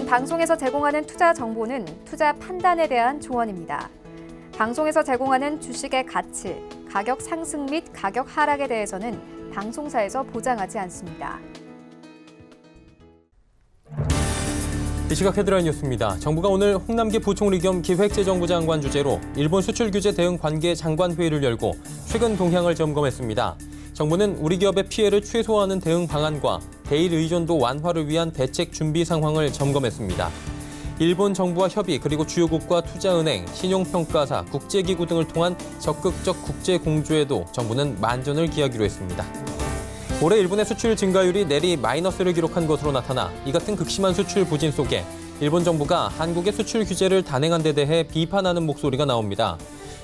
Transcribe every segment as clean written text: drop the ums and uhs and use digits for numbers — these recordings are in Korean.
이번 방송에서 제공하는 투자 정보는 투자 판단에 대한 조언입니다. 방송에서 제공하는 주식의 가치, 가격 상승 및 가격 하락에 대해서는 방송사에서 보장하지 않습니다. 이 시각 헤드라인 뉴스입니다. 정부가 오늘 홍남기 부총리 겸 기획재정부 장관 주재로 일본 수출 규제 대응 관계 장관 회의를 열고 최근 동향을 점검했습니다. 정부는 우리 기업의 피해를 최소화하는 대응 방안과 대일 의존도 완화를 위한 대책 준비 상황을 점검했습니다. 일본 정부와 협의 그리고 주요국과 투자은행, 신용평가사, 국제기구 등을 통한 적극적 국제 공조에도 정부는 만전을 기하기로 했습니다. 올해 일본의 수출 증가율이 내리 마이너스를 기록한 것으로 나타나 이 같은 극심한 수출 부진 속에 일본 정부가 한국의 수출 규제를 단행한 데 대해 비판하는 목소리가 나옵니다.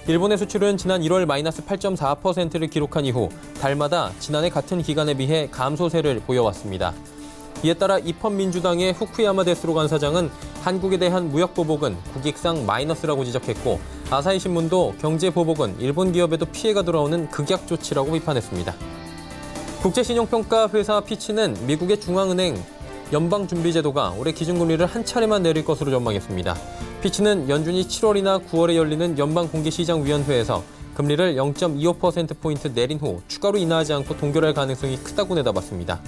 일본의 수출은 지난 1월 마이너스 8.4%를 기록한 이후 달마다 지난해 같은 기간에 비해 감소세를 보여왔습니다. 이에 따라 입헌민주당의 후쿠야마 데스로 간 사장은 한국에 대한 무역 보복은 국익상 마이너스라고 지적했고 아사히 신문도 경제 보복은 일본 기업에도 피해가 돌아오는 극약 조치라고 비판했습니다. 국제신용평가 회사 피치는 미국의 중앙은행 연방준비제도가 올해 기준금리를 한 차례만 내릴 것으로 전망했습니다. 피치는 연준이 7월이나 9월에 열리는 연방공개시장위원회에서 금리를 0.25%포인트 내린 후 추가로 인하하지 않고 동결할 가능성이 크다고 내다봤습니다.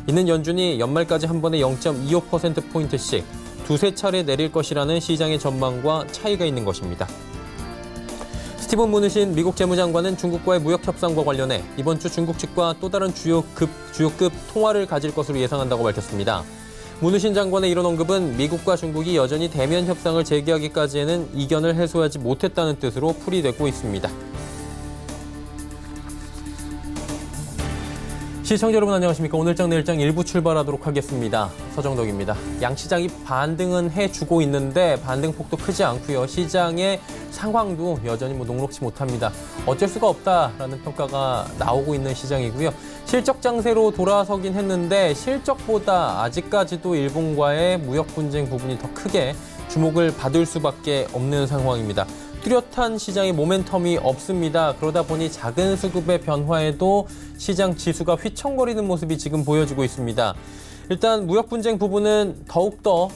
이는 연준이 연말까지 한 번에 0.25%포인트씩 두세 차례 내릴 것이라는 시장의 전망과 차이가 있는 것입니다. 스티븐 무누신 미국 재무장관은 중국과의 무역 협상과 관련해 이번 주 중국 측과 또 다른 주요급 통화를 가질 것으로 예상한다고 밝혔습니다. 무누신 장관의 이런 언급은 미국과 중국이 여전히 대면 협상을 재개하기까지에는 이견을 해소하지 못했다는 뜻으로 풀이되고 있습니다. 시청자 여러분 안녕하십니까. 오늘장 내일장 일부 출발하도록 하겠습니다. 서정덕입니다. 양시장이 반등은 해주고 있는데 반등 폭도 크지 않고요. 시장의 상황도 여전히 녹록지 못합니다. 어쩔 수가 없다라는 평가가 나오고 있는 시장이고요. 실적 장세로 돌아서긴 했는데 실적보다 아직까지도 일본과의 무역 분쟁 부분이 더 크게 주목을 받을 수밖에 없는 상황입니다. 뚜렷한 시장의 모멘텀이 없습니다. 그러다 보니 작은 수급의 변화에도 시장 지수가 휘청거리는 모습이 지금 보여지고 있습니다. 일단 무역 분쟁 부분은 더욱더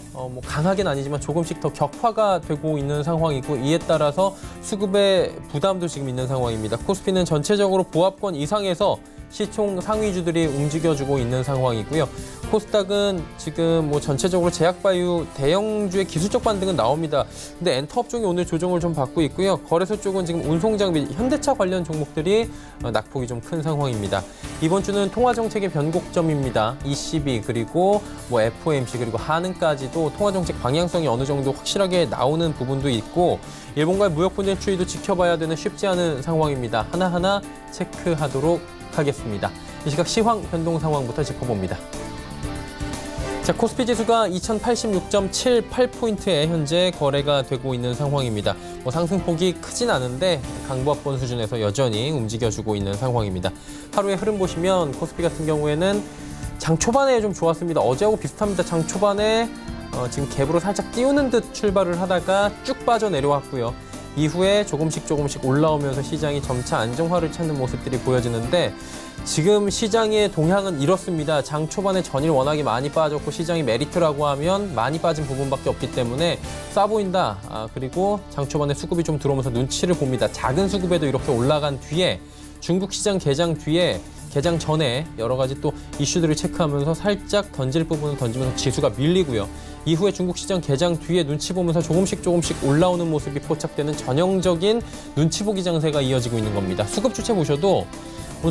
강하게는 아니지만 조금씩 더 격화가 되고 있는 상황이고 이에 따라서 수급의 부담도 지금 있는 상황입니다. 코스피는 전체적으로 보합권 이상에서 시총 상위주들이 움직여주고 있는 상황이고요. 코스닥은 지금 전체적으로 제약바이오 대형주의 기술적 반등은 나옵니다. 근데 엔터 업종이 오늘 조정을 좀 받고 있고요. 거래소 쪽은 지금 운송장비, 현대차 관련 종목들이 낙폭이 좀 큰 상황입니다. 이번 주는 통화정책의 변곡점입니다. ECB 그리고 FOMC 그리고 한은까지도 통화정책 방향성이 어느 정도 확실하게 나오는 부분도 있고 일본과의 무역 분쟁 추이도 지켜봐야 되는 쉽지 않은 상황입니다. 하나하나 체크하도록 하겠습니다. 이 시각 시황 변동 상황부터 짚어봅니다. 자, 코스피 지수가 2086.78포인트에 현재 거래가 되고 있는 상황입니다. 상승폭이 크진 않은데 강보합권 수준에서 여전히 움직여주고 있는 상황입니다. 하루의 흐름 보시면 코스피 같은 경우에는 장 초반에 좀 좋았습니다. 어제하고 비슷합니다. 장 초반에 지금 갭으로 살짝 띄우는 듯 출발을 하다가 쭉 빠져 내려왔고요. 이후에 조금씩 올라오면서 시장이 점차 안정화를 찾는 모습들이 보여지는데 지금 시장의 동향은 이렇습니다. 장 초반에 전일 워낙에 많이 빠졌고 시장이 메리트라고 하면 많이 빠진 부분밖에 없기 때문에 싸 보인다. 그리고 장 초반에 수급이 좀 들어오면서 눈치를 봅니다. 작은 수급에도 이렇게 올라간 뒤에 중국 시장 개장 뒤에 개장 전에 여러 가지 또 이슈들을 체크하면서 살짝 던질 부분을 던지면서 지수가 밀리고요. 이후에 중국 시장 개장 뒤에 눈치 보면서 조금씩 올라오는 모습이 포착되는 전형적인 눈치 보기 장세가 이어지고 있는 겁니다. 수급 주체 보셔도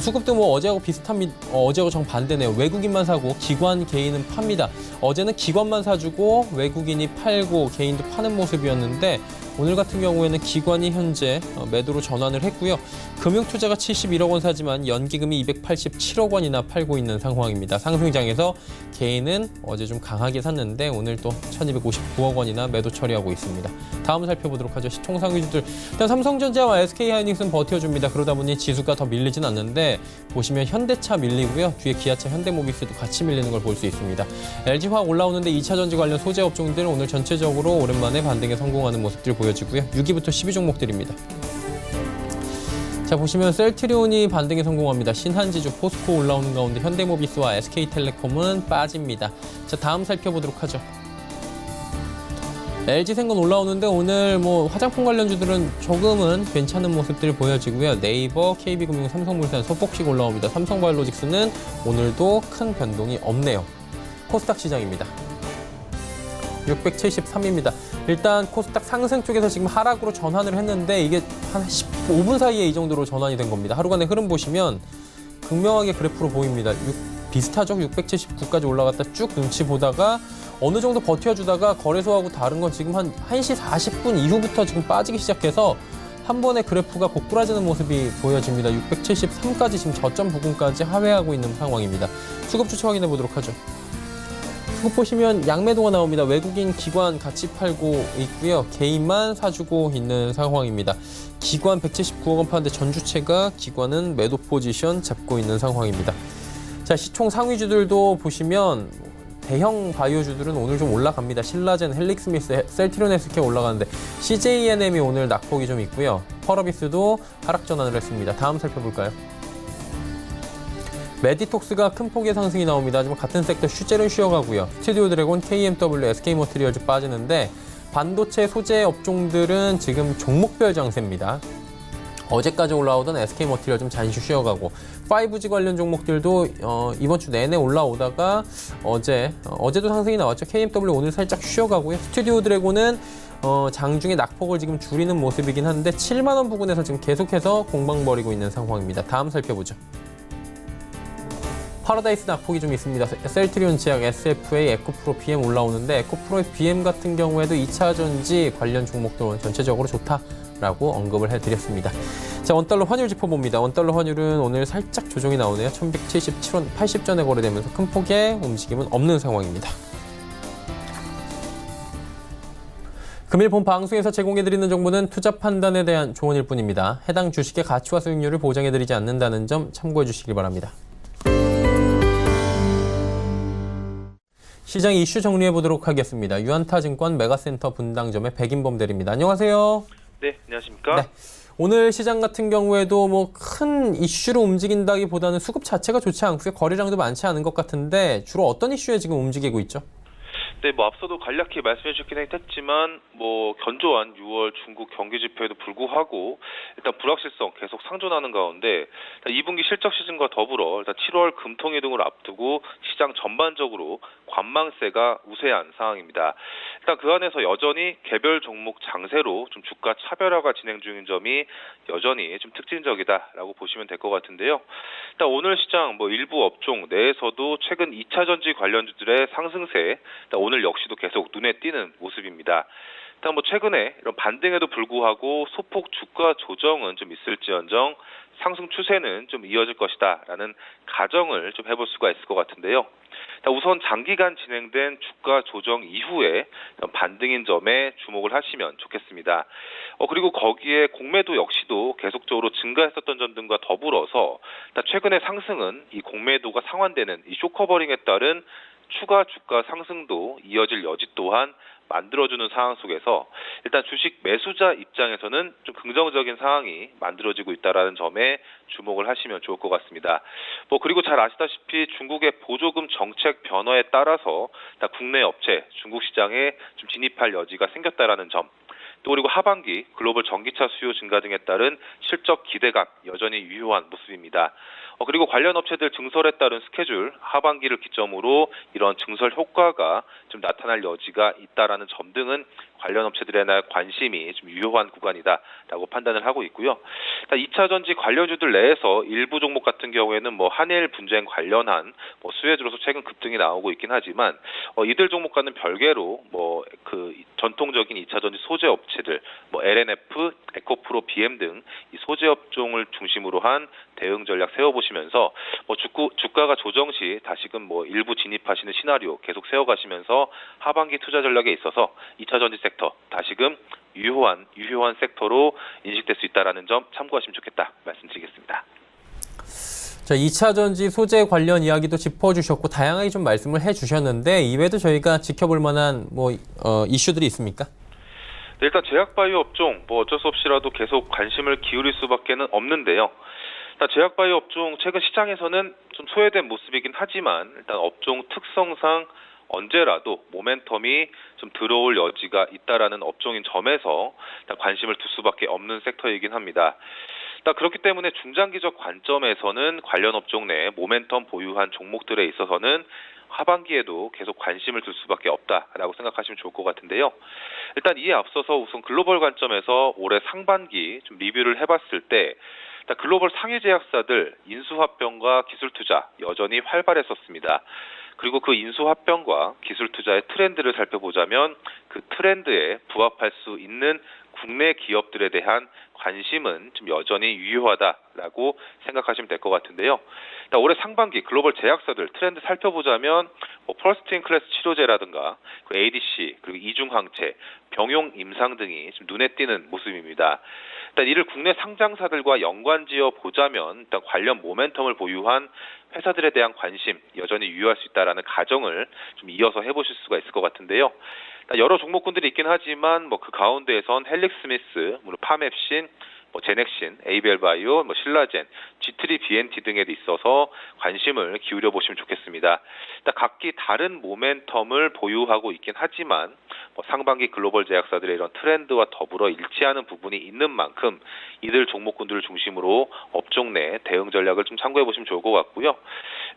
수급도 어제하고 비슷합니다. 어제하고 정반대네요. 외국인만 사고 기관, 개인은 팝니다. 어제는 기관만 사주고 외국인이 팔고 개인도 파는 모습이었는데 오늘 같은 경우에는 기관이 현재 매도로 전환을 했고요. 금융투자가 71억 원 사지만 연기금이 287억 원이나 팔고 있는 상황입니다. 상승장에서 개인은 어제 좀 강하게 샀는데 오늘 또 1259억 원이나 매도 처리하고 있습니다. 다음 살펴보도록 하죠. 시총 상위주들. 일단 삼성전자와 SK하이닉스는 버텨줍니다. 그러다 보니 지수가 더 밀리진 않는데 보시면 현대차 밀리고요. 뒤에 기아차, 현대모비스도 같이 밀리는 걸 볼 수 있습니다. LG화학 올라오는데 2차전지 관련 소재 업종들은 오늘 전체적으로 오랜만에 반등에 성공하는 모습들 보여지고요. 6위부터 10위 종목들입니다. 자, 보시면 셀트리온이 반등에 성공합니다. 신한지주, 포스코 올라오는 가운데 현대모비스와 SK텔레콤은 빠집니다. 자, 다음 살펴보도록 하죠. LG생건 올라오는데 오늘 뭐 화장품 관련주들은 조금은 괜찮은 모습들이 보여지고요. 네이버, KB금융, 삼성물산 소폭씩 올라옵니다. 삼성바이오로직스는 오늘도 큰 변동이 없네요. 코스닥 시장입니다. 673입니다. 일단 코스닥 상승 쪽에서 지금 하락으로 전환을 했는데 이게 한 15분 사이에 이 정도로 전환이 된 겁니다. 하루간의 흐름 보시면 극명하게 그래프로 보입니다. 비슷하죠? 679까지 올라갔다 쭉 눈치 보다가 어느 정도 버텨주다가 거래소하고 다른 건 지금 한 1시 40분 이후부터 지금 빠지기 시작해서 한 번에 그래프가 고꾸라지는 모습이 보여집니다. 673까지 지금 저점 부근까지 하회하고 있는 상황입니다. 수급 주체 확인해 보도록 하죠. 수급 보시면 양매도가 나옵니다. 외국인 기관 같이 팔고 있고요. 개인만 사주고 있는 상황입니다. 기관 179억 원 파는데 전주체가 기관은 매도 포지션 잡고 있는 상황입니다. 자, 시총 상위주들도 보시면 대형 바이오주들은 오늘 좀 올라갑니다. 신라젠, 헬릭스미스, 셀트리온 헬스케어 올라가는데 CJENM이 오늘 낙폭이 좀 있고요. 펄어비스도 하락 전환을 했습니다. 다음 살펴볼까요? 메디톡스가 큰 폭의 상승이 나옵니다. 하지만 같은 섹터 슈젤은 쉬어가고요. 스튜디오 드래곤, KMW, SK머티리얼즈 빠지는데 반도체 소재 업종들은 지금 종목별 장세입니다. 어제까지 올라오던 SK머티리얼 좀 잠시 쉬어가고 5G 관련 종목들도 이번 주 내내 올라오다가 어제도 상승이 나왔죠. KMW 오늘 살짝 쉬어가고요. 스튜디오 드래곤은 장중에 낙폭을 지금 줄이는 모습이긴 한데 7만 원 부근에서 지금 계속해서 공방 벌이고 있는 상황입니다. 다음 살펴보죠. 파라다이스 낙폭이 좀 있습니다. 셀트리온 제약, SFA, 에코프로, BM 올라오는데 에코프로의 BM 같은 경우에도 2차 전지 관련 종목도 전체적으로 좋다라고 언급을 해드렸습니다. 자, 원달러 환율 짚어봅니다. 원달러 환율은 오늘 살짝 조정이 나오네요. 1177원 80전에 거래되면서 큰 폭의 움직임은 없는 상황입니다. 금일 본 방송에서 제공해드리는 정보는 투자 판단에 대한 조언일 뿐입니다. 해당 주식의 가치와 수익률을 보장해드리지 않는다는 점 참고해 주시기 바랍니다. 시장 이슈 정리해 보도록 하겠습니다. 유안타증권 메가센터 분당점의 백인범 대리입니다. 안녕하세요. 네, 안녕하십니까? 네. 오늘 시장 같은 경우에도 뭐 큰 이슈로 움직인다기보다는 수급 자체가 좋지 않고요. 거래량도 많지 않은 것 같은데 주로 어떤 이슈에 지금 움직이고 있죠? 네, 앞서도 간략히 말씀해 주셨긴 했지만 견조한 6월 중국 경기 지표에도 불구하고 일단 불확실성 계속 상존하는 가운데 2분기 실적 시즌과 더불어 일단 7월 금통위 등을 앞두고 시장 전반적으로 관망세가 우세한 상황입니다. 일단 그 안에서 여전히 개별 종목 장세로 좀 주가 차별화가 진행 중인 점이 여전히 좀 특징적이다라고 보시면 될 것 같은데요. 일단 오늘 시장 일부 업종 내에서도 최근 2차 전지 관련주들의 상승세 오늘 역시도 계속 눈에 띄는 모습입니다. 일단 최근에 이런 반등에도 불구하고 소폭 주가 조정은 좀 있을지언정 상승 추세는 좀 이어질 것이다라는 가정을 좀 해볼 수가 있을 것 같은데요. 우선 장기간 진행된 주가 조정 이후에 반등인 점에 주목을 하시면 좋겠습니다. 그리고 거기에 공매도 역시도 계속적으로 증가했었던 점 등과 더불어서 최근의 상승은 이 공매도가 상환되는 이 쇼커버링에 따른 추가 주가 상승도 이어질 여지 또한 만들어주는 상황 속에서 일단 주식 매수자 입장에서는 좀 긍정적인 상황이 만들어지고 있다는 점에 주목을 하시면 좋을 것 같습니다. 그리고 잘 아시다시피 중국의 보조금 정책 변화에 따라서 국내 업체 중국 시장에 좀 진입할 여지가 생겼다라는 점. 또 그리고 하반기 글로벌 전기차 수요 증가 등에 따른 실적 기대감 여전히 유효한 모습입니다. 그리고 관련 업체들 증설에 따른 스케줄 하반기를 기점으로 이런 증설 효과가 좀 나타날 여지가 있다라는 점 등은 관련 업체들에 대한 관심이 좀 유효한 구간이다라고 판단을 하고 있고요. 2차 전지 관련주들 내에서 일부 종목 같은 경우에는 한일 분쟁 관련한 수혜 들어서 최근 급등이 나오고 있긴 하지만 이들 종목과는 별개로 그 전통적인 2차 전지 소재 업체들 LNF, 에코프로, BM 등 이 소재 업종을 중심으로 한 대응 전략 세워보시면서 주가가 조정 시 다시금 일부 진입하시는 시나리오 계속 세워가시면서 하반기 투자 전략에 있어서 2차 전지 섹터 다시금 유효한 섹터로 인식될 수 있다는 점 참고하시면 좋겠다 말씀드리겠습니다. 자, 2차 전지 소재 관련 이야기도 짚어주셨고 다양하게 좀 말씀을 해주셨는데 이외에도 저희가 지켜볼 만한 이슈들이 있습니까? 네, 일단 제약바이오 업종 어쩔 수 없이라도 계속 관심을 기울일 수밖에는 없는데요. 일단 제약바이오 업종 최근 시장에서는 좀 소외된 모습이긴 하지만 일단 업종 특성상 언제라도 모멘텀이 좀 들어올 여지가 있다라는 업종인 점에서 일단 관심을 둘 수밖에 없는 섹터이긴 합니다. 그렇기 때문에 중장기적 관점에서는 관련 업종 내 모멘텀 보유한 종목들에 있어서는 하반기에도 계속 관심을 둘 수밖에 없다라고 생각하시면 좋을 것 같은데요. 일단 이에 앞서서 우선 글로벌 관점에서 올해 상반기 좀 리뷰를 해봤을 때 글로벌 상위 제약사들 인수합병과 기술 투자 여전히 활발했었습니다. 그리고 그 인수합병과 기술 투자의 트렌드를 살펴보자면 그 트렌드에 부합할 수 있는 국내 기업들에 대한 관심은 좀 여전히 유효하다라고 생각하시면 될 것 같은데요. 올해 상반기 글로벌 제약사들 트렌드 살펴보자면 퍼스트 인 클래스 치료제라든가 ADC 그리고 이중항체, 병용 임상 등이 좀 눈에 띄는 모습입니다. 이를 국내 상장사들과 연관지어 보자면 일단 관련 모멘텀을 보유한 회사들에 대한 관심 여전히 유효할 수 있다라는 가정을 좀 이어서 해보실 수가 있을 것 같은데요. 여러 종목군들이 있긴 하지만 그 가운데에선 헬릭스미스, 파맵신, 제넥신, 에이벨바이오, 신라젠, G3BNT 등에 있어서 관심을 기울여 보시면 좋겠습니다. 각기 다른 모멘텀을 보유하고 있긴 하지만 상반기 글로벌 제약사들의 이런 트렌드와 더불어 일치하는 부분이 있는 만큼 이들 종목군들을 중심으로 업종 내 대응 전략을 좀 참고해 보시면 좋을 것 같고요.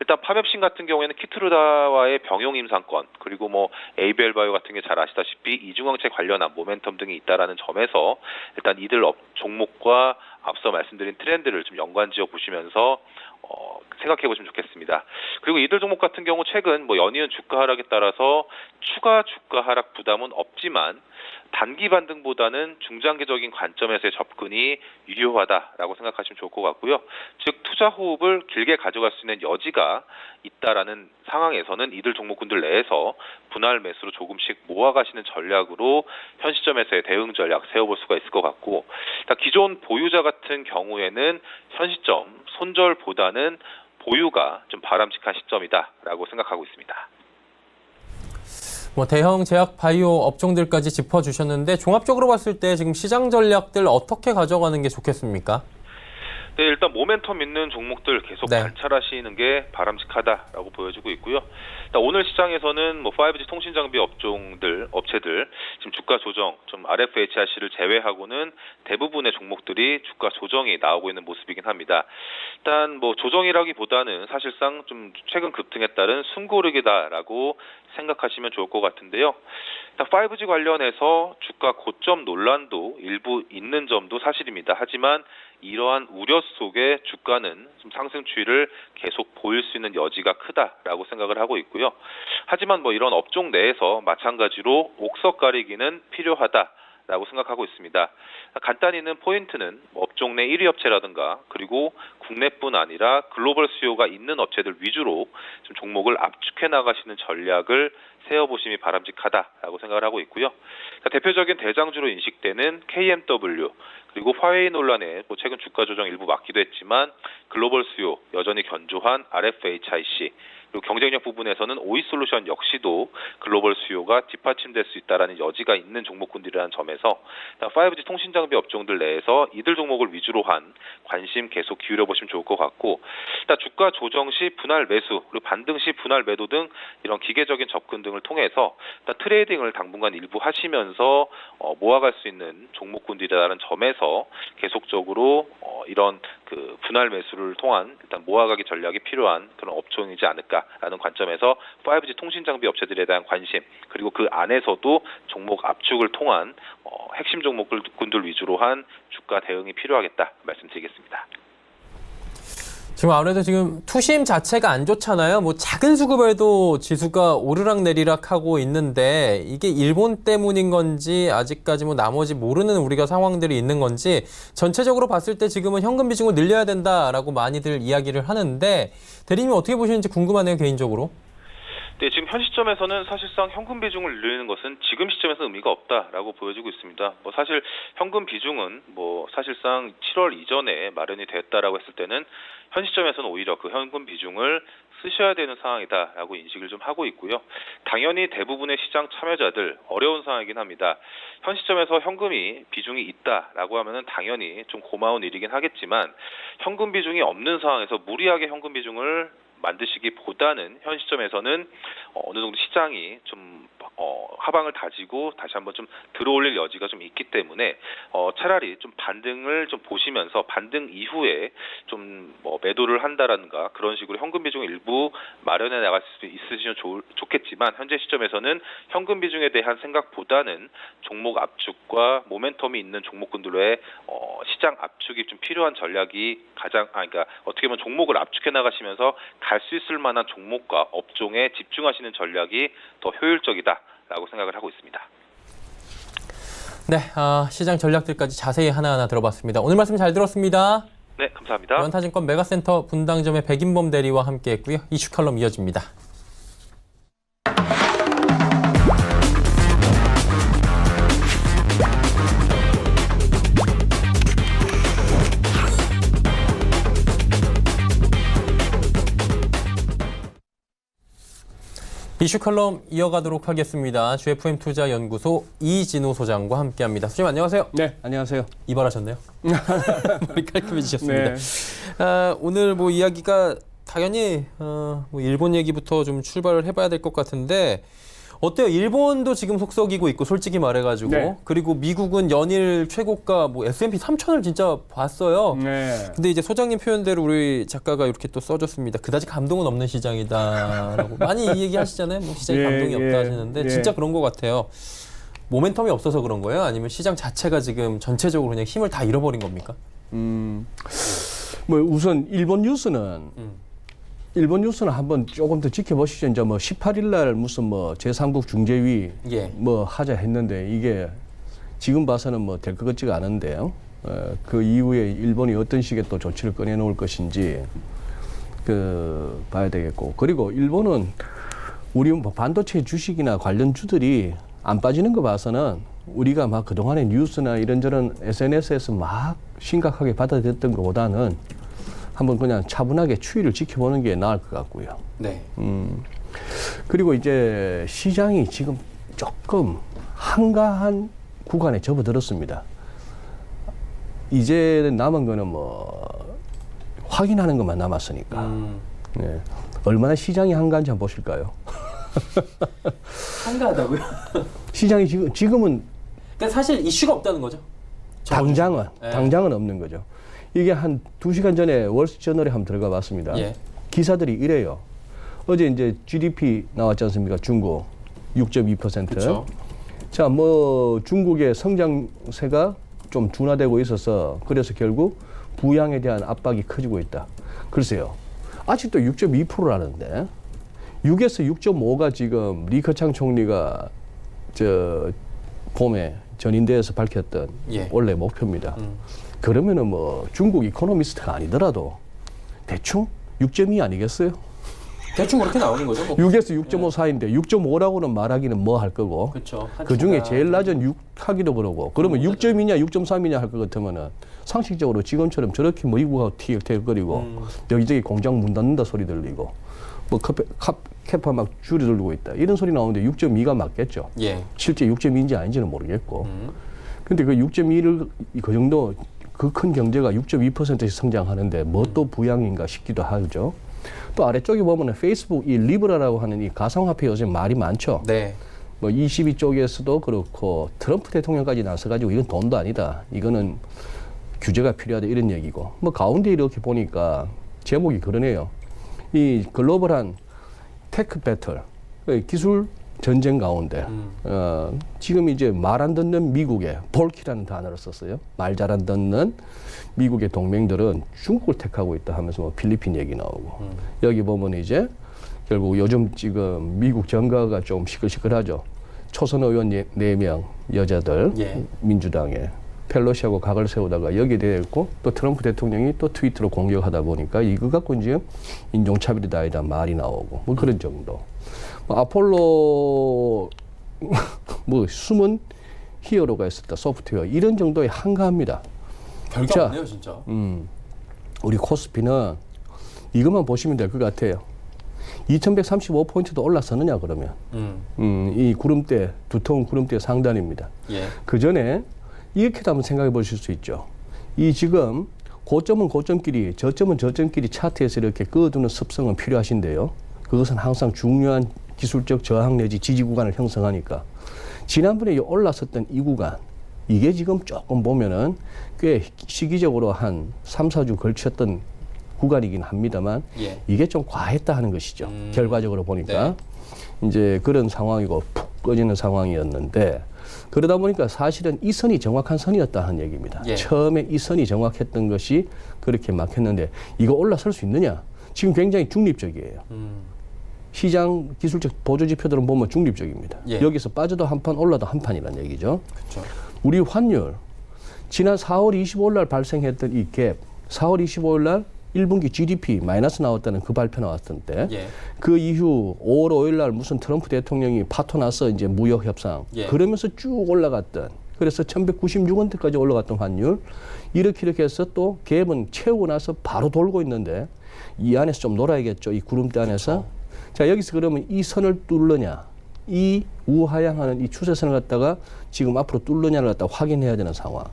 일단 파맵신 같은 경우에는 키트루다와의 병용 임상권 그리고 에이벨바이오 같은 게 잘 아시다시피 이중항체 관련한 모멘텀 등이 있다라는 점에서 일단 이들 종목과 앞서 말씀드린 트렌드를 좀 연관지어 보시면서 생각해 보시면 좋겠습니다. 그리고 이들 종목 같은 경우 최근 연이은 주가 하락에 따라서 추가 주가 하락 부담은 없지만 단기 반등보다는 중장기적인 관점에서의 접근이 유효하다라고 생각하시면 좋을 것 같고요. 즉 투자 호흡을 길게 가져갈 수 있는 여지가 있다라는 상황에서는 이들 종목군들 내에서 분할 매수로 조금씩 모아가시는 전략으로 현 시점에서의 대응 전략 세워볼 수가 있을 것 같고 기존 보유자 같은 경우에는 현 시점 손절보다는 보유가 좀 바람직한 시점이다라고 생각하고 있습니다. 대형 제약 바이오 업종들까지 짚어주셨는데 종합적으로 봤을 때 지금 시장 전략들 어떻게 가져가는 게 좋겠습니까? 네, 일단 모멘텀 있는 종목들 계속 관찰하시는 게 바람직하다라고 보여지고 있고요. 오늘 시장에서는 5G 통신 장비 업체들 지금 주가 조정, 좀 RFHIC를 제외하고는 대부분의 종목들이 주가 조정이 나오고 있는 모습이긴 합니다. 일단 조정이라기보다는 사실상 좀 최근 급등에 따른 숨고르기다라고 생각하시면 좋을 것 같은데요. 5G 관련해서 주가 고점 논란도 일부 있는 점도 사실입니다. 하지만 이러한 우려 속에 주가는 좀 상승 추이를 계속 보일 수 있는 여지가 크다라고 생각을 하고 있고요. 하지만 이런 업종 내에서 마찬가지로 옥석 가리기는 필요하다라고 생각하고 있습니다. 간단히는 포인트는 업종 내 1위 업체라든가 그리고 국내뿐 아니라 글로벌 수요가 있는 업체들 위주로 좀 종목을 압축해 나가시는 전략을 세워보심이 바람직하다라고 생각을 하고 있고요. 대표적인 대장주로 인식되는 KMW 그리고 화웨이 논란에 최근 주가 조정 일부 맞기도 했지만 글로벌 수요 여전히 견조한 RFHIC 그리고 경쟁력 부분에서는 오이솔루션 역시도 글로벌 수요가 뒷받침될 수 있다는 여지가 있는 종목군들이라는 점에서 5G 통신 장비 업종들 내에서 이들 종목을 위주로 한 관심 계속 기울여 보시면 좋을 것 같고 주가 조정 시 분할 매수 그리고 반등 시 분할 매도 등 이런 기계적인 접근 등을 통해서 트레이딩을 당분간 일부 하시면서 모아갈 수 있는 종목군들이라는 점에서 계속적으로 이런 분할 매수를 통한 일단 모아가기 전략이 필요한 그런 업종이지 않을까라는 관점에서 5G 통신 장비 업체들에 대한 관심 그리고 그 안에서도 종목 압축을 통한 핵심 종목군들 위주로 한 주가 대응이 필요하겠다 말씀드리겠습니다. 지금 아무래도 지금 투심 자체가 안 좋잖아요. 작은 수급에도 지수가 오르락내리락 하고 있는데 이게 일본 때문인 건지 아직까지 나머지 모르는 우리가 상황들이 있는 건지 전체적으로 봤을 때 지금은 현금 비중을 늘려야 된다라고 많이들 이야기를 하는데 대리님이 어떻게 보시는지 궁금하네요, 개인적으로. 네, 지금 현 시점에서는 사실상 현금 비중을 늘리는 것은 지금 시점에서 의미가 없다라고 보여지고 있습니다. 사실 현금 비중은 사실상 7월 이전에 마련이 됐다라고 했을 때는 현 시점에서는 오히려 그 현금 비중을 쓰셔야 되는 상황이다라고 인식을 좀 하고 있고요. 당연히 대부분의 시장 참여자들 어려운 상황이긴 합니다. 현 시점에서 현금이 비중이 있다라고 하면은 당연히 좀 고마운 일이긴 하겠지만 현금 비중이 없는 상황에서 무리하게 현금 비중을 만드시기보다는 현 시점에서는 어느 정도 시장이 좀 하방을 다지고 다시 한번 좀 들어올릴 여지가 좀 있기 때문에 차라리 좀 반등을 좀 보시면서 반등 이후에 좀 뭐 매도를 한다라든가 그런 식으로 현금 비중을 일부 마련해 나갈 수 있으시면 좋겠지만 현재 시점에서는 현금 비중에 대한 생각보다는 종목 압축과 모멘텀이 있는 종목군들의 시장 압축이 좀 필요한 전략이 그러니까 어떻게 보면 종목을 압축해 나가시면서 갈 수 있을 만한 종목과 업종에 집중하시는 전략이 더 효율적이다라고 생각을 하고 있습니다. 네, 시장 전략들까지 자세히 하나하나 들어봤습니다. 오늘 말씀 잘 들었습니다. 네, 감사합니다. 연타증권 메가센터 분당점의 백인범 대리와 함께했고요. 이슈 칼럼 이어집니다. 이슈 컬럼 이어가도록 하겠습니다. GFM 투자연구소 이진우 소장과 함께합니다. 소장님 안녕하세요. 네, 안녕하세요. 이발하셨네요. 머리 깔끔해지셨습니다. 네. 오늘 뭐 이야기가 당연히 뭐 일본 얘기부터 좀 출발을 해봐야 될 것 같은데 어때요? 일본도 지금 속썩이고 있고 솔직히 말해가지고 네. 그리고 미국은 연일 최고가 뭐 S&P 3,000을 진짜 봤어요. 네. 근데 이제 소장님 표현대로 우리 작가가 이렇게 또 써줬습니다. 그다지 감동은 없는 시장이다라고 많이 이 얘기 하시잖아요. 뭐 시장에 예, 감동이 없다 하시는데 예. 진짜 그런 것 같아요. 모멘텀이 없어서 그런 거예요? 아니면 시장 자체가 지금 전체적으로 그냥 힘을 다 잃어버린 겁니까? 뭐 우선 일본 뉴스는 한번 조금 더 지켜보시죠. 이제 뭐 18일 날 무슨 뭐 제3국 중재위 예. 뭐 하자 했는데 이게 지금 봐서는 뭐 될 것 같지가 않은데요. 그 이후에 일본이 어떤 식의 또 조치를 꺼내놓을 것인지 봐야 되겠고, 그리고 일본은 우리 뭐 반도체 주식이나 관련 주들이 안 빠지는 거 봐서는 우리가 막 그동안의 뉴스나 이런저런 SNS에서 막 심각하게 받아들였던 것보다는 한번 그냥 차분하게 추이를 지켜보는 게 나을 것 같고요. 네. 그리고 이제 시장이 지금 조금 한가한 구간에 접어들었습니다. 이제 남은 거는 뭐 확인하는 것만 남았으니까. 네. 얼마나 시장이 한가한지 한번 보실까요? 한가하다고요? 시장이 지금은 그러니까 사실 이슈가 없다는 거죠. 당장은 없는 거죠. 이게 한 2시간 전에 월스트리트저널에 한번 들어가 봤습니다. 예. 기사들이 이래요. 어제 이제 GDP 나왔지 않습니까? 중국 6.2%. 그렇죠. 자, 뭐 중국의 성장세가 좀 둔화되고 있어서 그래서 결국 부양에 대한 압박이 커지고 있다. 글쎄요. 아직도 6.2%라는데 6에서 6.5가 지금 리커창 총리가 봄에 전인대에서 밝혔던 예. 원래 목표입니다. 그러면은 뭐 중국 이코노미스트가 아니더라도 대충 6.2 아니겠어요? 대충 그렇게 나오는 거죠. 뭐. 6에서 6.5 사이인데 6.5라고는 말하기는 뭐 할 거고. 그렇죠. 그 중에 제일 낮은 6 하기도 그러고. 그러면 6.2냐 6.3이냐 할 것 같으면은 상식적으로 지금처럼 저렇게 뭐 미국하고 티격태격거리고 여기저기 공장 문 닫는다 소리 들리고 뭐 캐파 막 줄이 들고 있다 이런 소리 나오는데 6.2가 맞겠죠. 예. 실제 6.2인지 아닌지는 모르겠고. 근데 그 6.2를 그 정도 그 큰 경제가 6.2%씩 성장하는데 뭐 또 부양인가 싶기도 하죠. 또 아래쪽에 보면은 페이스북 이 리브라라고 하는 이 가상화폐 요새 말이 많죠. 네. 뭐 22쪽에서도 그렇고 트럼프 대통령까지 나서가지고 이건 돈도 아니다. 이거는 규제가 필요하다 이런 얘기고. 뭐 가운데 이렇게 보니까 제목이 그러네요. 이 글로벌한 테크 배틀, 기술 전쟁 가운데 지금 이제 말 안 듣는 미국의 볼키라는 단어를 썼어요. 말 잘 안 듣는 미국의 동맹들은 중국을 택하고 있다 하면서 뭐 필리핀 얘기 나오고 여기 보면 이제 결국 요즘 지금 미국 정가가 좀 시끌시끌하죠. 초선 의원 4명 여자들 예. 민주당에 펠로시하고 각을 세우다가 여기에 대했고 또 트럼프 대통령이 또 트위터로 공격하다 보니까 이거 갖고 이제 인종차별이다 아니다 말이 나오고 뭐 그런 정도. 뭐 아폴로 뭐 숨은 히어로가 있었다 소프트웨어 이런 정도의 한가합니다. 별게 없네요 진짜. 우리 코스피는 이것만 보시면 될 것 같아요. 2135포인트도 올라서느냐 그러면 이 구름대 두터운 구름대 상단입니다. 예. 그 전에 이렇게도 한번 생각해 보실 수 있죠. 이 지금 고점은 고점끼리, 저점은 저점끼리 차트에서 이렇게 그어두는 습성은 필요하신데요. 그것은 항상 중요한 기술적 저항 내지 지지 구간을 형성하니까. 지난번에 올랐었던 이 구간, 이게 지금 조금 보면은 꽤 시기적으로 한 3, 4주 걸쳤던 구간이긴 합니다만 예. 이게 좀 과했다 하는 것이죠. 결과적으로 보니까. 네. 이제 그런 상황이고 푹 꺼지는 상황이었는데 그러다 보니까 사실은 이 선이 정확한 선이었다는 얘기입니다. 예. 처음에 이 선이 정확했던 것이 그렇게 막혔는데 이거 올라설 수 있느냐? 지금 굉장히 중립적이에요. 시장 기술적 보조 지표들은 보면 중립적입니다. 예. 여기서 빠져도 한 판, 올라도 한 판이라는 얘기죠. 그렇죠. 우리 환율 지난 4월 25일 날 발생했던 이 갭, 4월 25일 날 1분기 GDP 마이너스 나왔다는 그 발표 나왔던 때, 예. 그 이후 5월 5일 날 무슨 트럼프 대통령이 파토 나서 이제 무역 협상, 예. 그러면서 쭉 올라갔던, 그래서 1196원대까지 올라갔던 환율, 이렇게 해서 또 갭은 채우고 나서 바로 돌고 있는데 이 안에서 좀 놀아야겠죠. 이 구름대 안에서. 그렇죠. 자, 여기서 그러면 이 선을 뚫느냐, 이 우하향하는 이 추세선을 갖다가 지금 앞으로 뚫느냐를 갖다가 확인해야 되는 상황.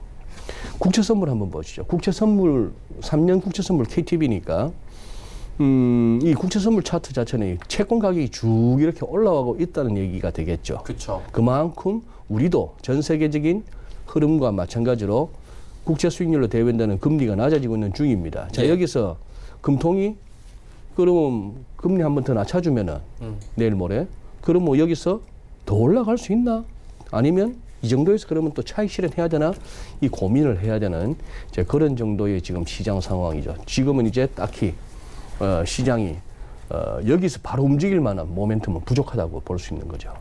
국채 선물 한번 보시죠. 국채 선물 3년 국채 선물 KTB니까 이 국채 선물 차트 자체는 채권 가격이 쭉 이렇게 올라가고 있다는 얘기가 되겠죠. 그렇죠. 그만큼 우리도 전 세계적인 흐름과 마찬가지로 국채 수익률로 대변되는 금리가 낮아지고 있는 중입니다. 자, 예. 여기서 금통이 그럼 금리 한 번 더 낮춰주면은 내일 모레 그럼 뭐 여기서 더 올라갈 수 있나? 아니면 이 정도에서 그러면 또 차익 실현해야 되나? 이 고민을 해야 되는 이제 그런 정도의 지금 시장 상황이죠. 지금은 이제 딱히 시장이 여기서 바로 움직일 만한 모멘텀은 부족하다고 볼 수 있는 거죠.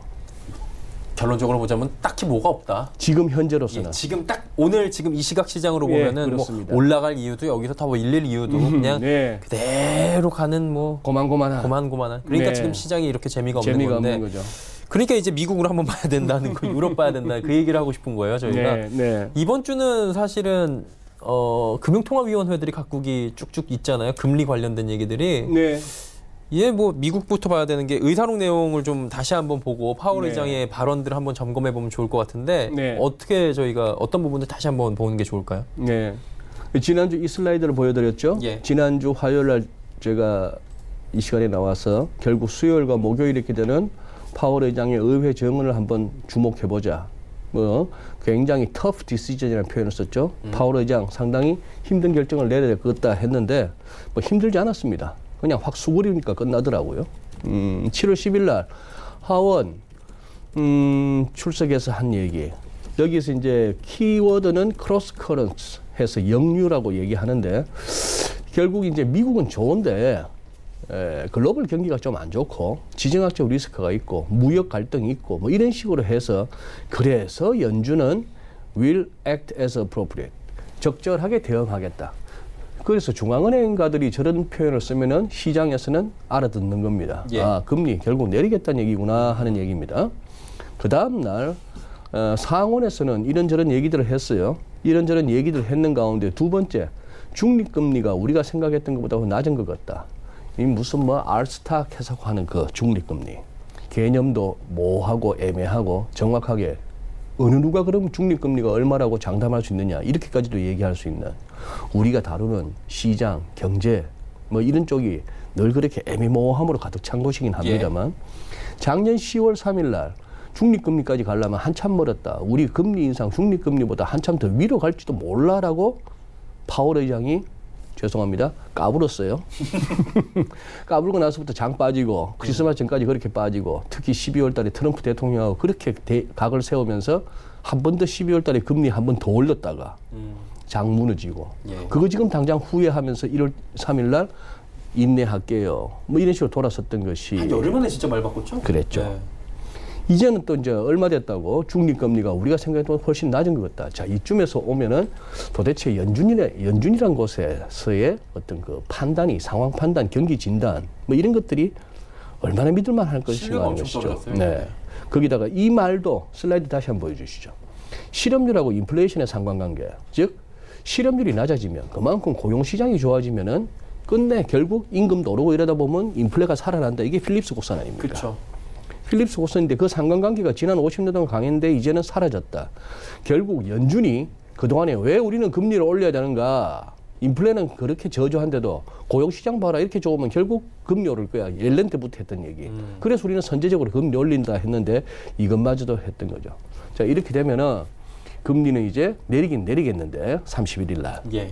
결론적으로 보자면 딱히 뭐가 없다. 지금 현재로서는. 예, 지금 딱 오늘 지금 이 시각 시장으로 예, 보면은 뭐 그렇습니다. 올라갈 이유도 여기서 다 뭐 일일 이유도 그냥 네. 그대로 가는 뭐 고만고만한. 고만고만한. 그러니까 네. 지금 시장이 이렇게 재미가 없는 재미가 건데. 없는 거죠. 그러니까 이제 미국을 한번 봐야 된다는 거, 유럽 봐야 된다 그 얘기를 하고 싶은 거예요 저희가. 네, 네. 이번 주는 사실은 금융통화위원회들이 각국이 쭉쭉 있잖아요. 금리 관련된 얘기들이. 네. 예, 뭐 미국부터 봐야 되는 게 의사록 내용을 좀 다시 한번 보고 파월 네. 의장의 발언들을 한번 점검해 보면 좋을 것 같은데 네. 어떻게 저희가 어떤 부분들 다시 한번 보는 게 좋을까요? 네. 지난주 이 슬라이드를 보여드렸죠. 예. 지난주 화요일 날 제가 이 시간에 나와서 결국 수요일과 목요일 이렇게 되는 파월 의장의 의회 정언을 한번 주목해보자. 뭐 굉장히 터프 디시전이라는 표현을 썼죠. 파월 의장 상당히 힘든 결정을 내려야 될 것 같다 했는데 뭐 힘들지 않았습니다. 그냥 확 수그리니까 끝나더라고요. 7월 10일 날 하원 출석해서 한 얘기. 여기서 이제 키워드는 크로스 커런트 해서 역류라고 얘기하는데 결국 이제 미국은 좋은데 글로벌 경기가 좀 안 좋고 지정학적 리스크가 있고 무역 갈등이 있고 뭐 이런 식으로 해서 그래서 연준은 will act as appropriate. 적절하게 대응하겠다. 그래서 중앙은행가들이 저런 표현을 쓰면은 시장에서는 알아듣는 겁니다. 예. 아, 금리 결국 내리겠다는 얘기구나 하는 얘기입니다. 그 다음 날 상원에서는 이런저런 얘기들을 했어요. 이런저런 얘기들을 했는 가운데 두 번째, 중립금리가 우리가 생각했던 것보다 낮은 것 같다. 이 무슨 뭐 알스탁 해석하는 그 중립금리. 개념도 모호하고 애매하고 정확하게 어느 누가 그럼 중립금리가 얼마라고 장담할 수 있느냐 이렇게까지도 얘기할 수 있는 우리가 다루는 시장, 경제 뭐 이런 쪽이 늘 그렇게 애매모호함으로 가득 찬 곳이긴 합니다만 작년 10월 3일 날 중립금리까지 가려면 한참 멀었다. 우리 금리 인상 중립금리보다 한참 더 위로 갈지도 몰라라고 파월 의장이 죄송합니다. 까불었어요. 까불고 나서부터 장 빠지고 크리스마스 전까지 그렇게 빠지고 특히 12월 달에 트럼프 대통령하고 그렇게 각을 세우면서 한 번 더 12월 달에 금리 한 번 더 올렸다가 장 무너지고 예. 그거 지금 당장 후회하면서 1월 3일 날 인내할게요. 뭐 이런 식으로 돌아섰던 것이 한 열흘 만에 진짜 말 바꿨죠? 그랬죠. 네. 이제는 또 이제 얼마 됐다고 중립금리가 우리가 생각했던 것보다 훨씬 낮은 것 같다. 자, 이쯤에서 오면은 도대체 연준이란 곳에서의 어떤 그 판단이 상황 판단, 경기 진단 뭐 이런 것들이 얼마나 믿을만 할 것인가 신뢰가 하는 엄청 것이죠. 떨어졌어요. 네. 거기다가 이 말도 슬라이드 다시 한번 보여주시죠. 실업률하고 인플레이션의 상관관계. 즉 실업률이 낮아지면 그만큼 고용 시장이 좋아지면은 끝내 결국 임금도 오르고 이러다 보면 인플레가 살아난다. 이게 필립스 곡선 아닙니까? 그렇죠. 필립스 곡선인데 그 상관관계가 지난 50년 동안 강했는데 이제는 사라졌다. 결국 연준이 그동안에 왜 우리는 금리를 올려야 되는가? 인플레는 그렇게 저조한데도 고용시장 봐라 이렇게 좋으면 결국 금리 오를 거야. 옐렌 때부터 했던 얘기. 그래서 우리는 선제적으로 금리 올린다 했는데 이것마저도 했던 거죠. 자, 이렇게 되면은 금리는 이제 내리긴 내리겠는데 31일 날. 예.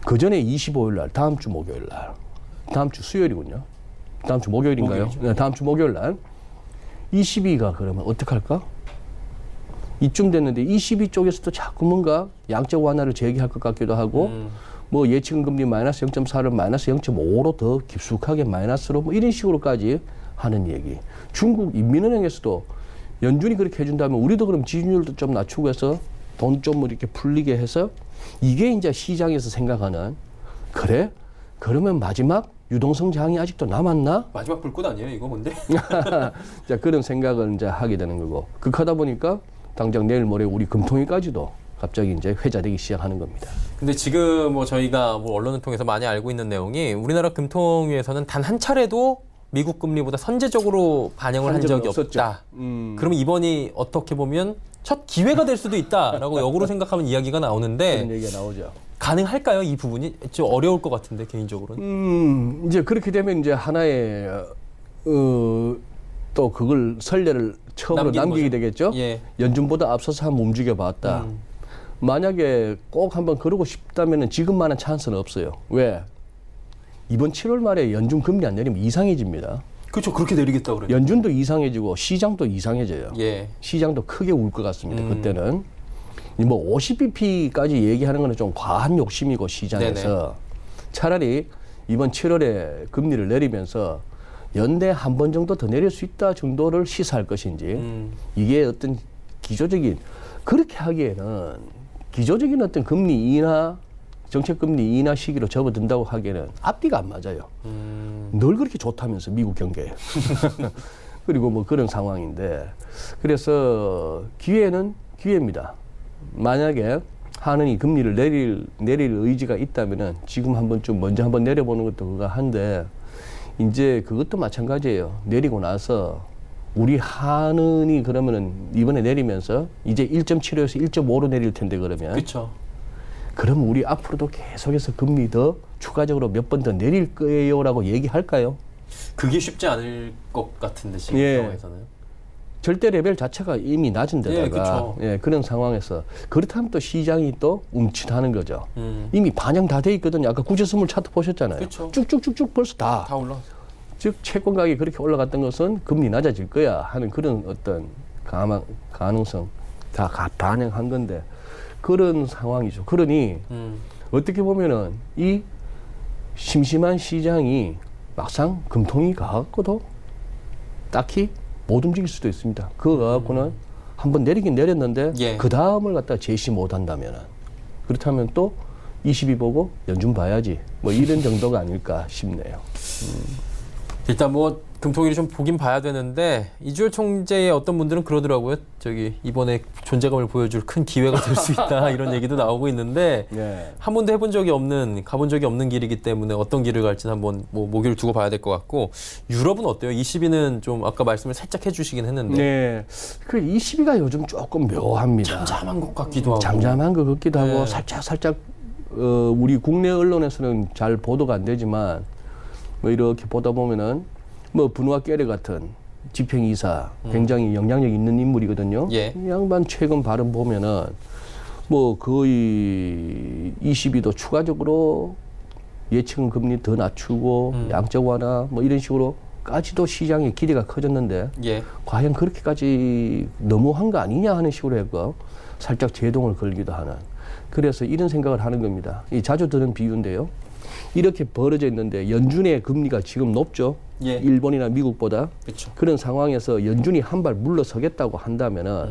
그 전에 25일 날, 다음 주 목요일 날. 다음 주 수요일이군요. 다음 주 목요일인가요? 목요일이죠. 네, 다음 주 목요일 날. 22가 그러면 어떡할까? 이쯤 됐는데 22 쪽에서도 자꾸 뭔가 양적 완화를 제기할 것 같기도 하고 뭐 예측 금리 마이너스 0.4를 마이너스 0.5로 더 깊숙하게 마이너스로 뭐 이런 식으로까지 하는 얘기. 중국 인민은행에서도 연준이 그렇게 해준다면 우리도 그럼 지준율도 좀 낮추고 해서 돈 좀 이렇게 풀리게 해서 이게 이제 시장에서 생각하는 그래? 그러면 마지막 유동성 장이 아직도 남았나? 마지막 불꽃 아니에요, 이거 근데? 자, 그런 생각을 이제 하게 되는 거고. 그렇다 보니까 당장 내일 모레 우리 금통위까지도 갑자기 이제 회자되기 시작하는 겁니다. 근데 지금 뭐 저희가 뭐 언론을 통해서 많이 알고 있는 내용이 우리나라 금통위에서는 단 한 차례도 미국 금리보다 선제적으로 반영을 한 적이 없었죠. 없다. 그러면 이번이 어떻게 보면 첫 기회가 될 수도 있다라고 역으로 생각하면 이야기가 그런 나오는데 얘기가 나오죠. 가능할까요? 이 부분이 좀 어려울 것 같은데 개인적으로는. 이제 그렇게 되면 이제 하나의 또 그걸 선례를 처음으로 남기는 남기게 거죠. 되겠죠. 예. 연준보다 앞서서 한번 움직여봤다. 만약에 꼭 한번 그러고 싶다면은 지금만한 찬스는 없어요. 왜? 이번 7월 말에 연준 금리 안 내리면 이상해집니다. 그렇죠. 그렇게 내리겠다 그래요. 연준도 이상해지고 시장도 이상해져요. 예. 시장도 크게 울 것 같습니다. 그때는 뭐 50bp까지 얘기하는 거는 좀 과한 욕심이고 시장에서 네네. 차라리 이번 7월에 금리를 내리면서 연내 한 번 정도 더 내릴 수 있다 정도를 시사할 것인지 이게 어떤 기조적인 그렇게 하기에는 기조적인 어떤 금리 인하 정책 금리 인하 시기로 접어든다고 하기에는 앞뒤가 안 맞아요. 늘 그렇게 좋다면서 미국 경제. 그리고 뭐 그런 상황인데 그래서 기회는 기회입니다. 만약에 하느니 금리를 내릴 의지가 있다면은 지금 한번 좀 먼저 한번 내려보는 것도 그거 한데 이제 그것도 마찬가지예요. 내리고 나서 우리 하느니 그러면은 이번에 내리면서 이제 1.75에서 1.5로 내릴 텐데 그러면 그렇죠. 그럼 우리 앞으로도 계속해서 금리 더 추가적으로 몇 번 더 내릴 거예요라고 얘기할까요? 그게 쉽지 않을 것 같은데 지금 예. 상황에서는. 절대 레벨 자체가 이미 낮은 데다가 예, 그쵸. 그런 상황에서 그렇다면 또 시장이 또 움찔하는 거죠. 음. 이미 반영 다 돼 있거든요. 아까 구제선물 차트 보셨잖아요. 그쵸. 쭉쭉쭉쭉 벌써 다. 다 올라. 즉 채권 가격이 그렇게 올라갔던 것은 금리 낮아질 거야 하는 그런 어떤 가능성 다 반영한 건데 그런 상황이죠. 그러니 어떻게 보면은 이 심심한 시장이 막상 금통위 가갖고도 딱히 못 움직일 수도 있습니다. 그거 가갖고는 한번 내리긴 내렸는데 예. 그 다음을 갖다 제시 못 한다면은 그렇다면 또 22 보고 연준 봐야지 뭐 이런 정도가 아닐까 싶네요. 일단 뭐 금통위를 좀 보긴 봐야 되는데 이주열 총재의 어떤 분들은 그러더라고요. 저기 이번에 존재감을 보여줄 큰 기회가 될 수 있다 이런 얘기도 나오고 있는데 네. 한 번도 해본 적이 없는 가본 적이 없는 길이기 때문에 어떤 길을 갈지는 한번 뭐 목요일 두고 봐야 될 것 같고 유럽은 어때요? 22는 좀 아까 말씀을 살짝 해주시긴 했는데 네, 그 22가 요즘 조금 묘합니다. 잠잠한 것 같기도 하고 잠잠한 것 같기도 하고 네. 살짝 우리 국내 언론에서는 잘 보도가 안 되지만 뭐 이렇게 보다 보면은 뭐 분우와 깨레 같은 집행이사 굉장히 영향력 있는 인물이거든요. 예. 이 양반 최근 발언 보면은 뭐 거의 22도 추가적으로 예측 금리 더 낮추고 양적 완화 뭐 이런 식으로까지도 시장의 기대가 커졌는데 예. 과연 그렇게까지 너무한 거 아니냐 하는 식으로 했고 살짝 제동을 걸기도 하는 그래서 이런 생각을 하는 겁니다. 이 자주 드는 비유인데요. 이렇게 벌어져 있는데 연준의 금리가 지금 높죠. 예. 일본이나 미국보다. 그렇죠. 그런 상황에서 연준이 한 발 물러서겠다고 한다면은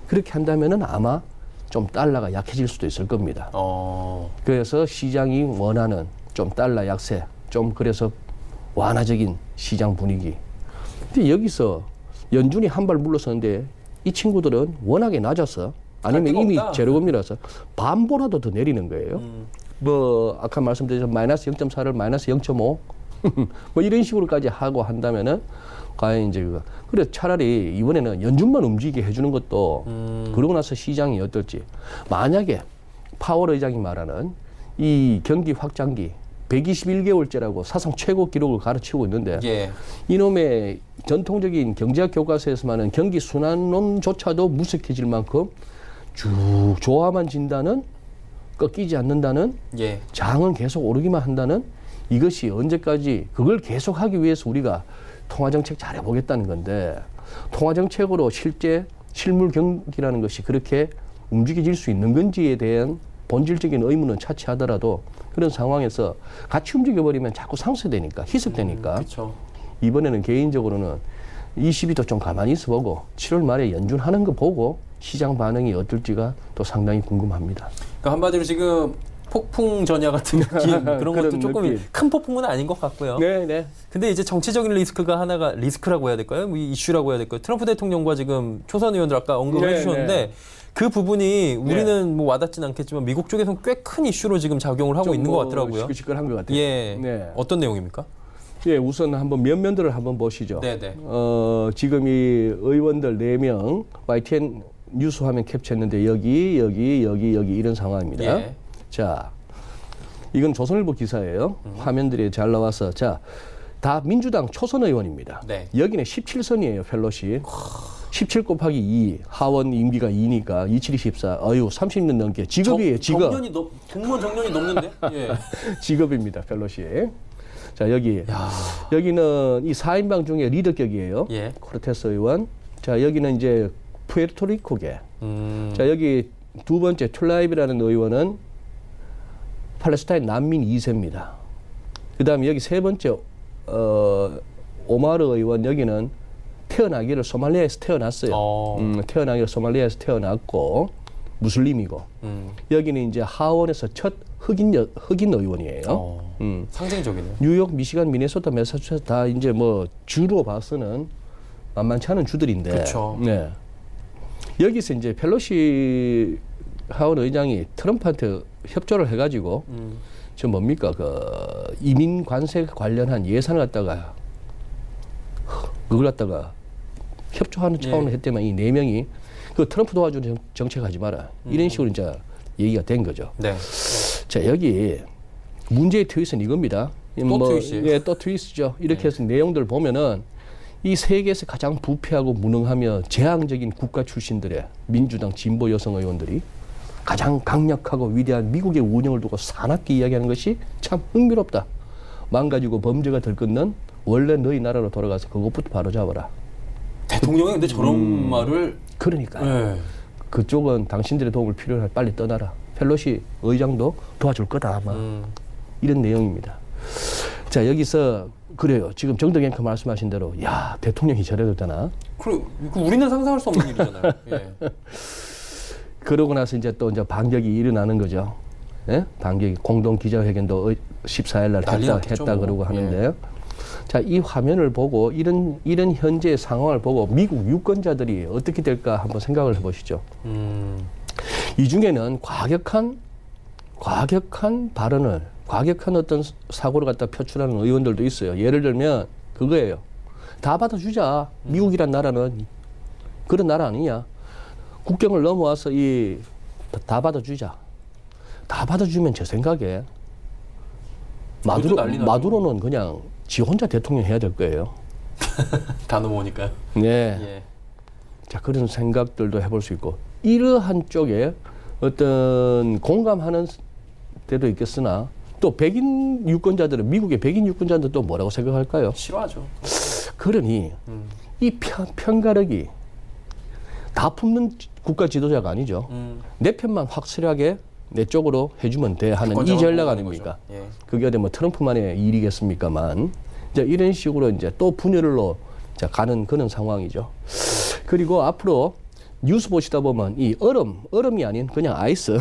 그렇게 한다면은 아마 좀 달러가 약해질 수도 있을 겁니다. 그래서 시장이 원하는 좀 달러 약세, 좀 그래서 완화적인 시장 분위기. 근데 여기서 연준이 한 발 물러서는데 이 친구들은 워낙에 낮아서 아니면 이미 제로금리라서 반보라도 더 내리는 거예요. 뭐 아까 말씀드린 마이너스 0.4를 마이너스 0.5 뭐 이런 식으로까지 하고 한다면은 과연 이제 그래 차라리 이번에는 연준만 움직이게 해주는 것도 그러고 나서 시장이 어떨지 만약에 파월 의장이 말하는 이 경기 확장기 121개월째라고 사상 최고 기록을 가르치고 있는데 예. 이놈의 전통적인 경제학 교과서에서만은 경기 순환론조차도 무색해질 만큼 쭉 좋아만 진다는 꺾이지 않는다는 예. 장은 계속 오르기만 한다는 이것이 언제까지 그걸 계속하기 위해서 우리가 통화정책 잘해보겠다는 건데 통화정책으로 실제 실물 경기라는 것이 그렇게 움직여질 수 있는 건지에 대한 본질적인 의문은 차치하더라도 그런 상황에서 같이 움직여버리면 자꾸 상쇄되니까 희석되니까 그렇죠. 이번에는 개인적으로는 22도 좀 가만히 있어보고 7월 말에 연준하는 거 보고 시장 반응이 어떨지가 또 상당히 궁금합니다. 그러니까 한마디로 지금 폭풍 전야 같은 느낌 그런 것도 그런 조금 느낌. 큰 폭풍은 아닌 것 같고요. 네. 근데 이제 정치적인 리스크가 하나가 리스크라고 해야 될까요? 뭐 이슈라고 해야 될까요? 트럼프 대통령과 지금 초선 의원들 아까 언급을 네, 해주셨는데 네. 그 부분이 우리는 뭐 와닿진 않겠지만 미국 쪽에서는 꽤 큰 이슈로 지금 작용을 하고 있는 것 같더라고요. 시끌시끌한 것 같아요. 예. 네. 어떤 내용입니까? 예, 우선 한번 면면들을 한번 보시죠. 네네. 지금 이 의원들 4명 YTN 뉴스 화면 캡처했는데 여기 이런 상황입니다. 예. 자, 이건 조선일보 기사예요. 화면들이 잘 나와서 자, 다 민주당 초선 의원입니다. 네. 여기는 17선이에요, 펠로시. 17 곱하기 2, 하원 임기가 2니까 27, 24. 어유 30년 넘게 직업이에요, 직업. 공무원 정년이 넘는데? 예. 직업입니다, 펠로시. 자, 여기는 이 4인방 중에 리더격이에요. 예. 코르테스 의원. 자, 여기는 이제 푸에르토리코계. 자, 여기 두 번째 툴라입이라는 의원은 팔레스타인 난민 2세입니다. 그 다음에 여기 세 번째 오마르 의원 여기는 태어나기를 소말리아에서 태어났어요. 태어나기를 소말리아에서 태어났고 무슬림이고 여기는 이제 하원에서 첫 흑인 의원이에요. 상징적이네요. 뉴욕, 미시간, 미네소타, 매사추세츠 다 이제 뭐 주로 봐서는 만만치 않은 주들인데. 그렇죠. 네. 여기서 이제 펠로시 하원 의장이 트럼프한테 협조를 해가지고 저 뭡니까 그 이민 관세 관련한 예산을 갖다가 그걸 갖다가 협조하는 차원을 했더만 이 4명이 그 트럼프 도와주는 정책 하지 마라 이런 식으로 이제 얘기가 된 거죠. 네. 자, 여기 문제의 트윗은 이겁니다. 트윗이에요? 예, 또 트윗이죠. 이렇게 해서 내용들 보면은 이 세계에서 가장 부패하고 무능하며 재앙적인 국가 출신들의 민주당 진보 여성 의원들이 가장 강력하고 위대한 미국의 운영을 두고 사납게 이야기하는 것이 참 흥미롭다. 망가지고 범죄가 들끓는 원래 너희 나라로 돌아가서 그것부터 바로 잡아라. 대통령이 근데 저런 말을 그러니까요. 예. 그쪽은 당신들의 도움을 필요할 빨리 떠나라. 펠로시 의장도 도와줄 거다 아마. 이런 내용입니다. 자, 여기서 그래요. 지금 정덕 앵커 말씀하신 대로 야, 대통령이 저래도 되나? 그리고 우리는 상상할 수 없는 일이잖아요. 예. 그러고 나서 이제 또 이제 반격이 일어나는 거죠. 예? 반격이 공동 기자회견도 14일 날 했다 뭐. 그러고 하는데요. 자, 이 화면을 보고 이런 현재의 상황을 보고 미국 유권자들이 어떻게 될까 한번 생각을 해보시죠. 이 중에는 과격한 발언을 과격한 어떤 사고를 갖다 표출하는 의원들도 있어요. 예를 들면 그거예요. 다 받아주자. 미국이란 나라는 그런 나라 아니냐. 국경을 넘어와서 다 받아주자. 다 받아주면 제 생각에 마두로는 그냥 지 혼자 대통령 해야 될 거예요. 다 넘어오니까요. 네. 예. 자, 그런 생각들도 해볼 수 있고 이러한 쪽에 어떤 공감하는 데도 있겠으나 또 백인 유권자들은 미국의 백인 유권자들은 또 뭐라고 생각할까요? 싫어하죠. 그러니 이 편가르기 다 품는 국가 지도자가 아니죠. 내 편만 확실하게 내 쪽으로 해주면 돼 하는 이 전략 아닙니까? 예. 그게 뭐 트럼프만의 일이겠습니까만 이제 이런 식으로 이제 또 분열로 가는 그런 상황이죠. 그리고 앞으로 뉴스 보시다 보면 이 얼음이 아닌 그냥 아이스,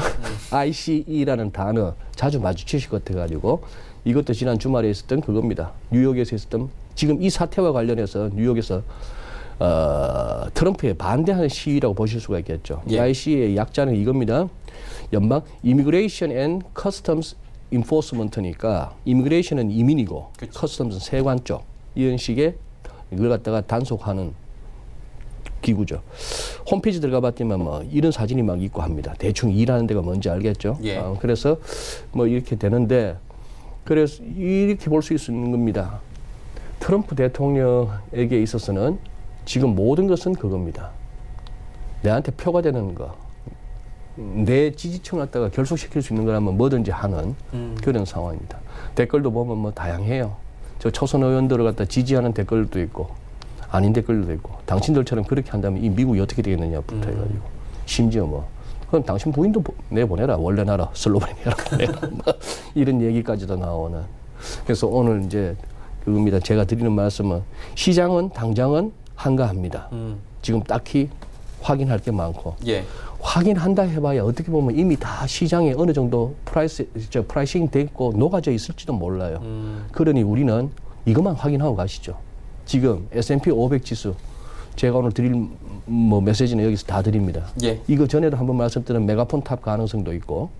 ICE라는 단어 자주 마주치실 것 같아가지고 이것도 지난 주말에 있었던 그겁니다. 뉴욕에서 있었던 지금 이 사태와 관련해서 뉴욕에서 트럼프에 반대하는 시위라고 보실 수가 있겠죠. 예. ICE의 약자는 이겁니다. 연방 Immigration and Customs Enforcement니까 Immigration은 이민이고 그쵸. Customs은 세관 쪽 이런 식의 이걸 갖다가 단속하는 기구죠. 홈페이지 들어가 봤더니 뭐 이런 사진이 막 있고 합니다. 대충 일하는 데가 뭔지 알겠죠? 예. 그래서 뭐 이렇게 되는데 그래서 이렇게 볼 수 있는 겁니다. 트럼프 대통령에게 있어서는 지금 모든 것은 그겁니다. 내한테 표가 되는 거. 내 지지층을 갖다가 결속시킬 수 있는 거라면 뭐든지 하는 그런 상황입니다. 댓글도 보면 뭐 다양해요. 저 초선 의원들을 갖다 지지하는 댓글도 있고 아닌 댓글도 있고 당신들처럼 그렇게 한다면 이 미국이 어떻게 되겠느냐부터 해가지고 심지어 뭐 그럼 당신 부인도 내보내라 원래 나라 슬로베니아로 보내라 뭐 이런 얘기까지도 나오는. 그래서 오늘 이제 그겁니다. 제가 드리는 말씀은 시장은 당장은 한가합니다. 지금 딱히 확인할 게 많고 예. 확인한다 해봐야 어떻게 보면 이미 다 시장에 어느 정도 프라이싱 돼 있고 녹아져 있을지도 몰라요. 그러니 우리는 이것만 확인하고 가시죠. 지금 S&P 500 지수 제가 오늘 드릴 뭐 메시지는 여기서 다 드립니다. 예. 이거 전에도 한번 말씀드린 메가폰 탑 가능성도 있고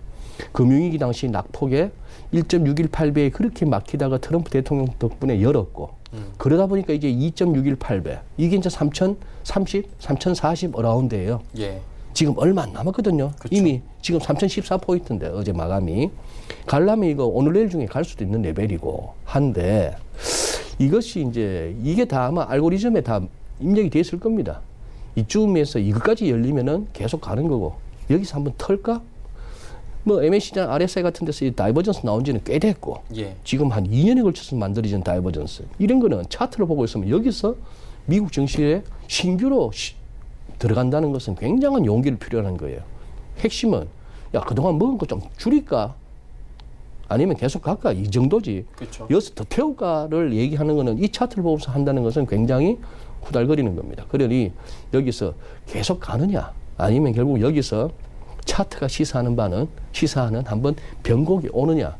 금융위기 당시 낙폭에 1.618배에 그렇게 막히다가 트럼프 대통령 덕분에 열었고 그러다 보니까 이제 2.618배 이게 이제 3030, 3040 어라운드예요. 예. 지금 얼마 안 남았거든요. 그쵸. 이미 지금 3014포인트인데 어제 마감이 가려면 이거 오늘 내일 중에 갈 수도 있는 레벨이고 한데 이것이 이제 이게 다 아마 알고리즘에 다 입력이 돼 있을 겁니다. 이쯤에서 이것까지 열리면은 계속 가는 거고 여기서 한번 털까? 뭐 MAC나 RSI 같은 데서 이 다이버전스 나온 지는 꽤 됐고 예. 지금 한 2년에 걸쳐서 만들어진 다이버전스 이런 거는 차트를 보고 있으면 여기서 미국 증시에 신규로 들어간다는 것은 굉장한 용기를 필요로 거예요. 핵심은 야 그동안 먹은 거 좀 줄일까? 아니면 계속 갈까? 이 정도지. 그렇죠. 여기서 더 태울까를 얘기하는 거는 이 차트를 보면서 한다는 것은 굉장히 후달거리는 겁니다. 그러니 여기서 계속 가느냐? 아니면 결국 여기서 차트가 시사하는 한번 변곡이 오느냐?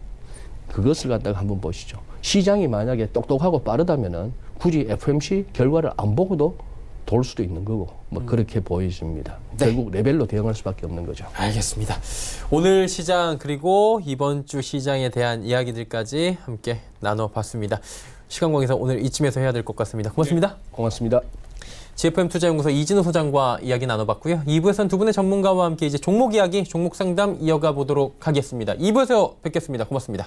그것을 갖다가 한번 보시죠. 시장이 만약에 똑똑하고 빠르다면은 굳이 FOMC 결과를 안 보고도 돌 수도 있는 거고 뭐 그렇게 보여집니다. 네. 결국 레벨로 대응할 수밖에 없는 거죠. 알겠습니다. 오늘 시장 그리고 이번 주 시장에 대한 이야기들까지 함께 나눠봤습니다. 시간 관계상 오늘 이쯤에서 해야 될 것 같습니다. 고맙습니다. 고맙습니다. GFM 투자연구소 이진우 소장과 이야기 나눠봤고요. 2부에서는 두 분의 전문가와 함께 이제 종목 이야기, 종목 상담 이어가 보도록 하겠습니다. 2부에서 뵙겠습니다. 고맙습니다.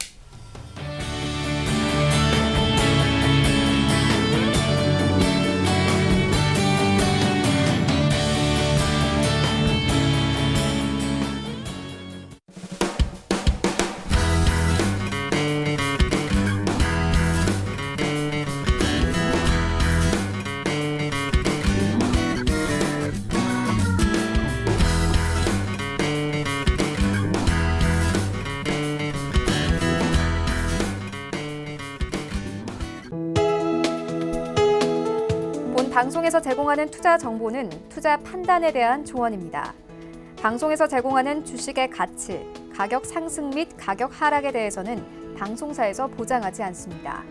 본 방송에서 제공하는 투자 정보는 투자 판단에 대한 조언입니다. 방송에서 제공하는 주식의 가치, 가격 상승 및 가격 하락에 대해서는 방송사에서 보장하지 않습니다.